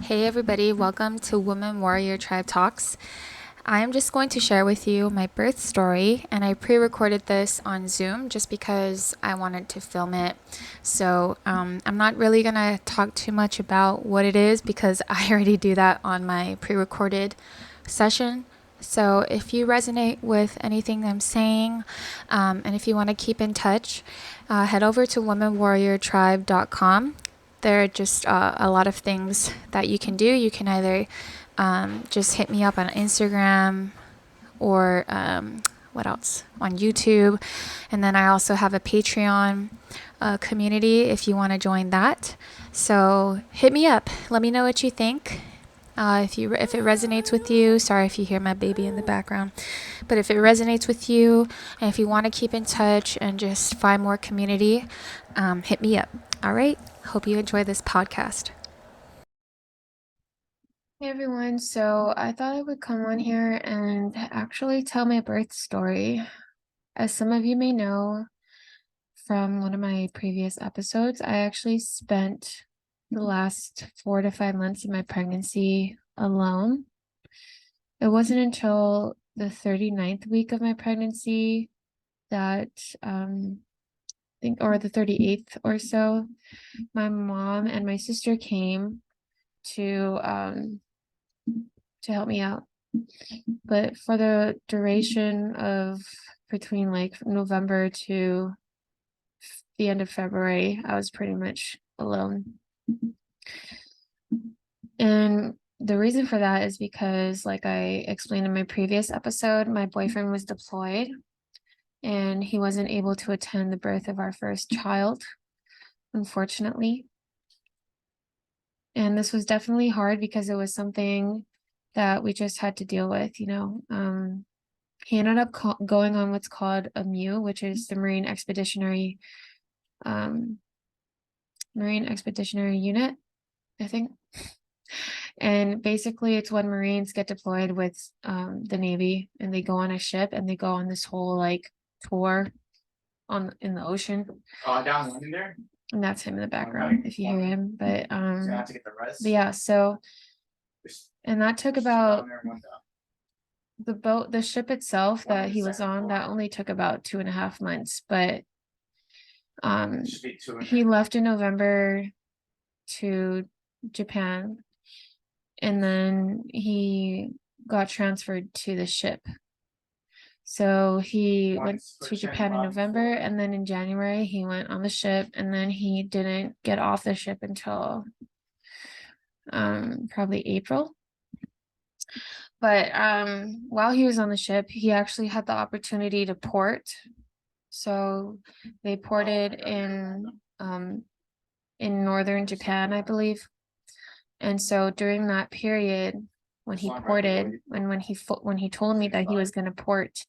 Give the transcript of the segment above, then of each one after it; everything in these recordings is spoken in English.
Hey everybody, welcome to Women Warrior Tribe Talks. I am just going to share with you my birth story, and I pre recorded this on Zoom just because I wanted to film it. So I'm not really going to talk too much about what it is because I already do that on my pre recorded session. So if you resonate with anything I'm saying, and if you want to keep in touch, head over to womenwarriortribe.com. There are just a lot of things that you can do. You can either just hit me up on Instagram or what else? On YouTube. And then I also have a Patreon community if you want to join that. So hit me up. Let me know what you think. If it resonates with you, sorry if you hear my baby in the background, but if it resonates with you, and if you want to keep in touch and just find more community, hit me up. All right. Hope you enjoy this podcast. Hey everyone, so I thought I would come on here and actually tell my birth story. As some of you may know from one of my previous episodes, I actually spent the last 4 to 5 months of my pregnancy alone. It wasn't until the 39th week of my pregnancy that or the 38th or so, my mom and my sister came to help me out. But for the duration of between like November to the end of February, I was pretty much alone. And the reason for that is because, like I explained in my previous episode, my boyfriend was deployed and he wasn't able to attend the birth of our first child, unfortunately. And this was definitely hard because it was something that we just had to deal with, He ended up going on what's called a MU, which is the Marine Expeditionary Unit, I think. And basically, it's when Marines get deployed with the Navy, and they go on a ship and they go on this whole like tour in the ocean. Down in there. And that's him in the background, if you hear him. But yeah, so and that took about the ship itself that he was on, that only took about 2.5 months, but he left in November to Japan, and then he got transferred to the ship. So he went to Japan in November, and then in January he went on the ship, and then he didn't get off the ship until probably April. But while he was on the ship, he actually had the opportunity to port. So they ported in northern Japan, I believe. And so during that period, when he ported, and when he told me that he was going to port,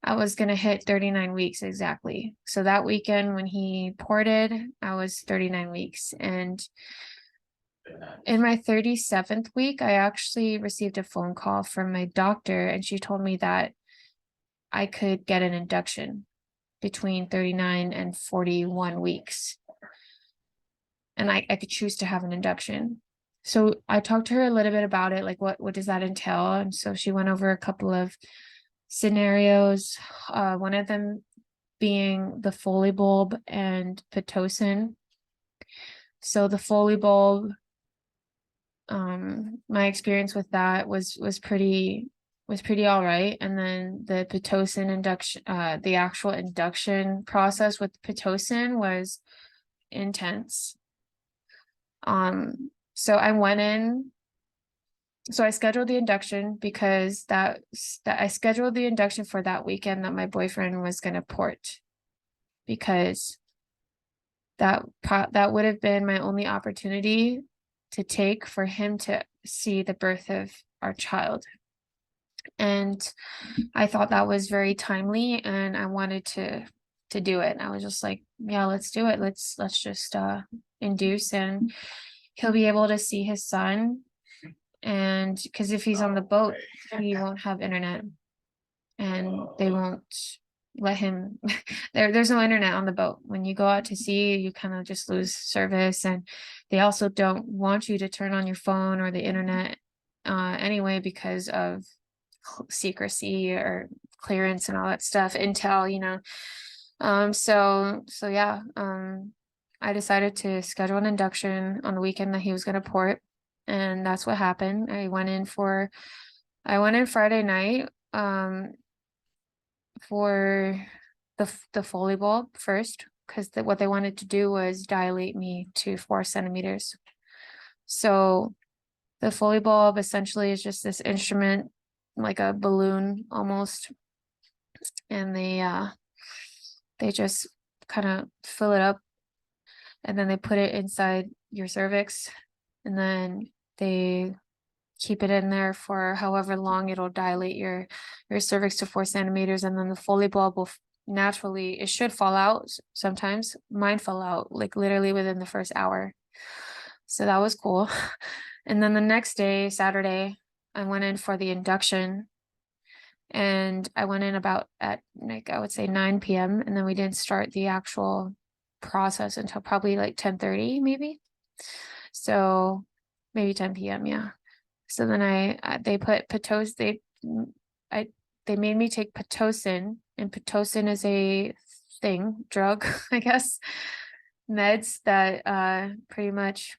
I was going to hit 39 weeks exactly. So that weekend when he ported, I was 39 weeks. And in my 37th week, I actually received a phone call from my doctor, and she told me that I could get an induction between 39 and 41 weeks. And I could choose to have an induction. So I talked to her a little bit about it, like what does that entail? And so she went over a couple of scenarios, one of them being the Foley bulb and Pitocin. So the Foley bulb, my experience with that was pretty all right. And then the Pitocin induction, the actual induction process with Pitocin was intense. So I went in, so I scheduled the induction because that I scheduled the induction for that weekend that my boyfriend was going to port, because that would have been my only opportunity to take for him to see the birth of our child. And I thought that was very timely, and I wanted to do it. And I was just like, yeah, let's do it. Let's just induce, and he'll be able to see his son. And because if he's on the boat, he won't have internet, and they won't let him there's no internet on the boat. When you go out to sea, you kind of just lose service, and they also don't want you to turn on your phone or the internet anyway because of secrecy or clearance and all that stuff, intel, so yeah, I decided to schedule an induction on the weekend that he was going to port, and that's what happened. I went in Friday night for the Foley bulb first, because what they wanted to do was dilate me to 4 centimeters. So the Foley bulb essentially is just this instrument, like a balloon almost, and they just kind of fill it up, and then they put it inside your cervix, and then they keep it in there for however long it'll dilate your cervix to 4 centimeters, and then the Foley bulb will naturally, it should fall out sometimes. Mine fell out like literally within the first hour. So that was cool. And then the next day, Saturday, I went in for the induction, and I went in about at, like, I would say 9 p.m. and then we didn't start the actual process until probably like 10:30 maybe. So maybe 10 p.m. Yeah. So then they put Pitocin, I they made me take Pitocin, and Pitocin is a drug, I guess, meds that pretty much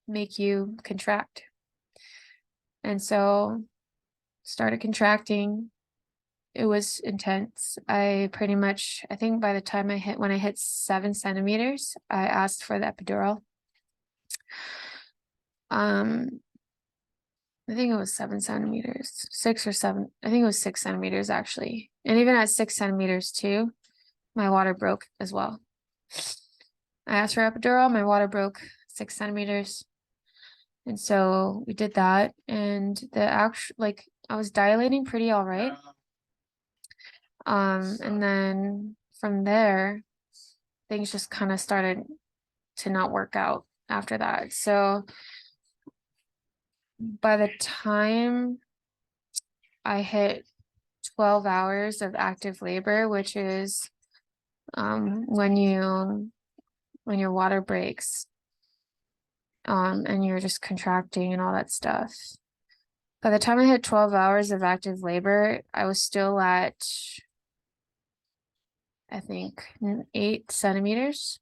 make you contract. And so started contracting. It was intense. I think by the time when I hit 7 centimeters, I asked for the epidural. I think it was 7 centimeters, 6 or 7. I think it was 6 centimeters actually. And even at 6 centimeters too, my water broke as well. I asked for epidural, my water broke 6 centimeters. And so we did that. And I was dilating pretty all right. And then from there, things just kind of started to not work out after that. So by the time I hit 12 hours of active labor, which is when your water breaks, and you're just contracting and all that stuff. By the time I hit 12 hours of active labor, I was still at, I think, 8 centimeters.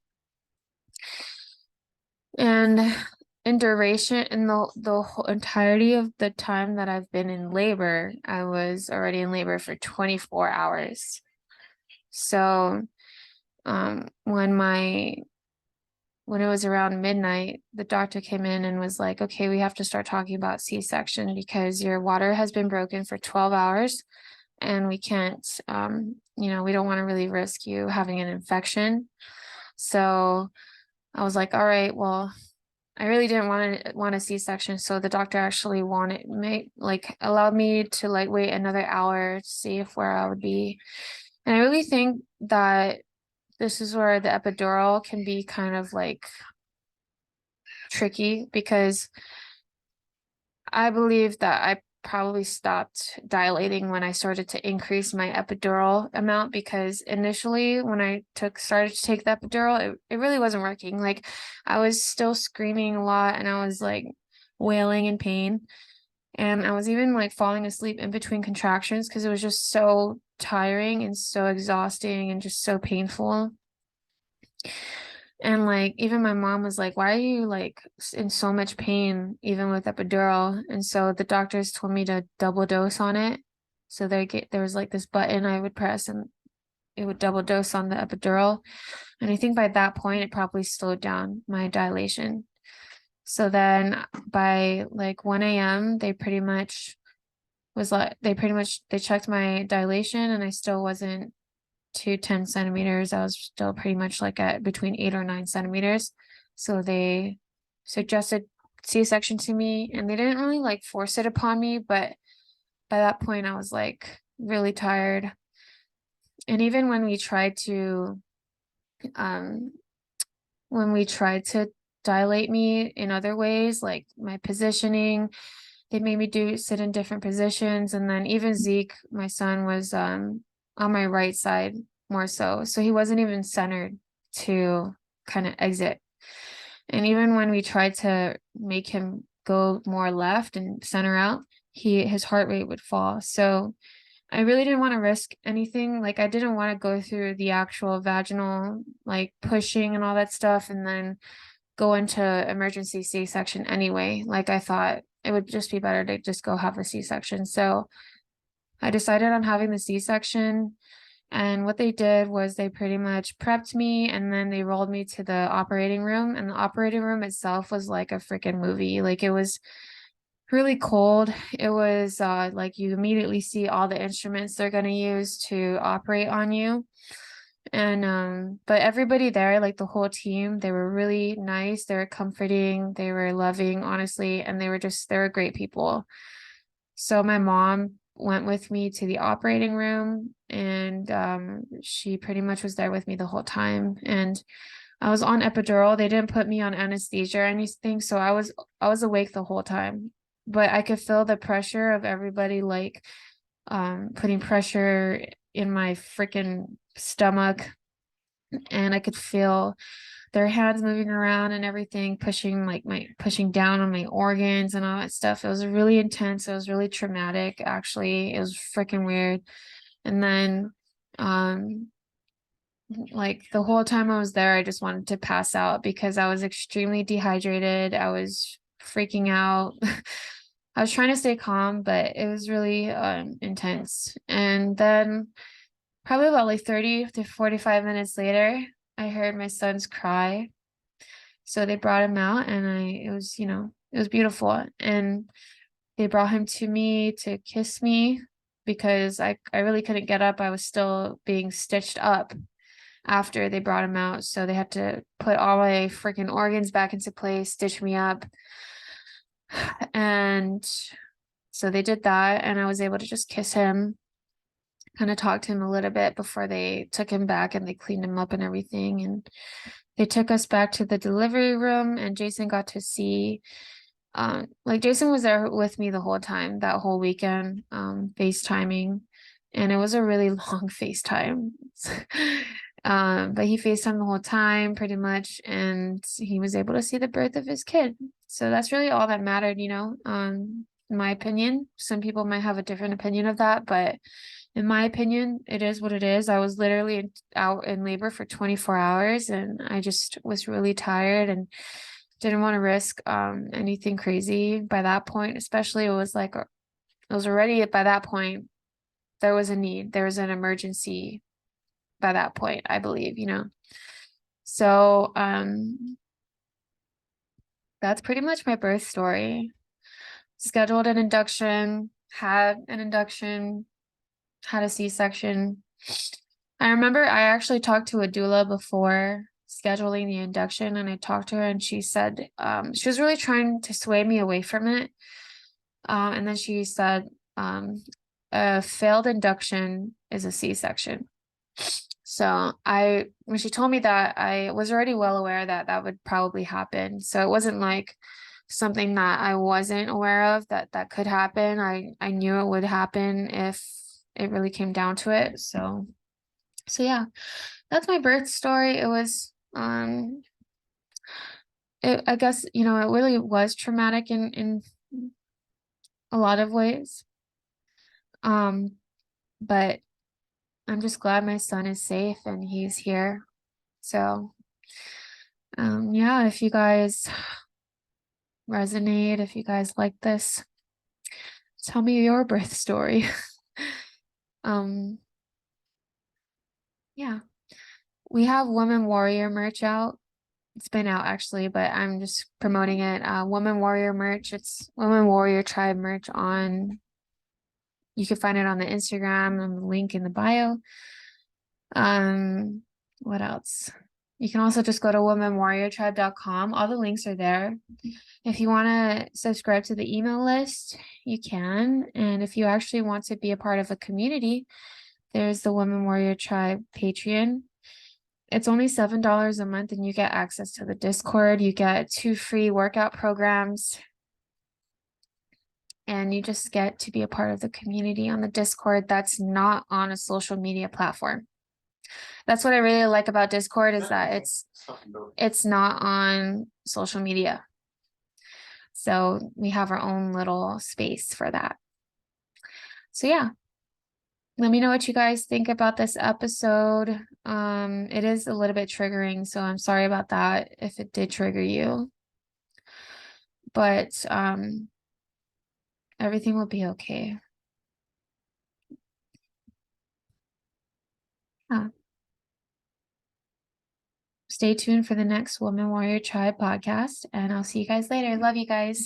And in duration, in the whole entirety of the time that I've been in labor, I was already in labor for 24 hours. So when it was around midnight, the doctor came in and was like, okay, we have to start talking about C-section because your water has been broken for 12 hours and we can't, we don't want to really risk you having an infection. So I was like, all right, well, I really didn't want a C-section. So the doctor actually allowed me to like wait another hour to see where I would be. And I really think that this is where the epidural can be kind of like tricky, because I believe that I probably stopped dilating when I started to increase my epidural amount, because initially when I started to take the epidural, it really wasn't working. Like I was still screaming a lot and I was like wailing in pain. And I was even like falling asleep in between contractions because it was just so tiring and so exhausting and just so painful. And like even my mom was like, why are you like in so much pain even with epidural? And so the doctors told me to double dose on it. So there was like this button I would press and it would double dose on the epidural. And I think by that point it probably slowed down my dilation. So then by like 1 a.m. They checked my dilation and I still wasn't to 10 centimeters. I was still pretty much like at between 8 or 9 centimeters. So they suggested C-section to me, and they didn't really like force it upon me, but by that point I was like really tired. And even um when we tried to dilate me in other ways, like my positioning, they made me sit in different positions. And then even Zeke, my son, was on my right side more so. So he wasn't even centered to kind of exit. And even when we tried to make him go more left and center out, his heart rate would fall. So I really didn't want to risk anything. Like I didn't want to go through the actual vaginal like pushing and all that stuff and then go into emergency C-section anyway. Like I thought it would just be better to just go have a C-section. So I decided on having the C-section. And what they did was they pretty much prepped me and then they rolled me to the operating room. And the operating room itself was like a freaking movie. Like it was really cold. It was like you immediately see all the instruments they're going to use to operate on you. And but everybody there, like the whole team, they were really nice. They were comforting, they were loving, honestly, and they were great people. So my mom went with me to the operating room and she pretty much was there with me the whole time. And I was on epidural. They didn't put me on anesthesia or anything, so I was awake the whole time. But I could feel the pressure of everybody like putting pressure in my freaking stomach, and I could feel their hands moving around and everything, pushing down on my organs and all that stuff. It was really intense. It was really traumatic, actually. It was freaking weird. And then um like the whole time I was there, I just wanted to pass out because I was extremely dehydrated. I was freaking out. I was trying to stay calm, but it was really intense. And then probably about like 30 to 45 minutes later, I heard my son's cry. So they brought him out and it was, it was beautiful. And they brought him to me to kiss me because I really couldn't get up. I was still being stitched up after they brought him out. So they had to put all my freaking organs back into place, stitch me up. And so they did that, and I was able to just kiss him, kind of talk to him a little bit before they took him back and they cleaned him up and everything. And they took us back to the delivery room, and Jason got to see like Jason was there with me the whole time, that whole weekend, FaceTiming, and it was a really long FaceTime. But he FaceTimed the whole time pretty much, and he was able to see the birth of his kid. So that's really all that mattered, in my opinion. Some people might have a different opinion of that, but in my opinion, it is what it is. I was literally out in labor for 24 hours and I just was really tired and didn't want to risk anything crazy by that point. Especially it was already by that point, there was a need, there was an emergency by that point, I believe. So that's pretty much my birth story. Scheduled an induction, had an induction, had a C-section. I remember I actually talked to a doula before scheduling the induction, and I talked to her and she said she was really trying to sway me away from it. And then she said a failed induction is a C-section. So when she told me that, I was already well aware that that would probably happen. So it wasn't like something that I wasn't aware of that could happen. I knew it would happen if it really came down to it. So yeah, that's my birth story. It was I guess, it really was traumatic in a lot of ways. But I'm just glad my son is safe and he's here. So yeah, if you guys resonate, if you guys like this, tell me your birth story. um yeah, we have Woman Warrior merch out. It's been out actually, but I'm just promoting it. Woman Warrior merch. It's Woman Warrior Tribe merch on. You can find it on the Instagram and the link in the bio. What else? You can also just go to womanwarriortribe.com. All the links are there. If you want to subscribe to the email list, you can. And if you actually want to be a part of a community, there's the Woman Warrior Tribe Patreon. It's only $7 a month and you get access to the Discord. You get 2 free workout programs. And you just get to be a part of the community on the Discord that's not on a social media platform. That's what I really like about Discord is that it's not on social media. So we have our own little space for that. So yeah. Let me know what you guys think about this episode. It is a little bit triggering, so I'm sorry about that if it did trigger you. But everything will be okay. Yeah. Stay tuned for the next Woman Warrior Tribe podcast, and I'll see you guys later. Love you guys.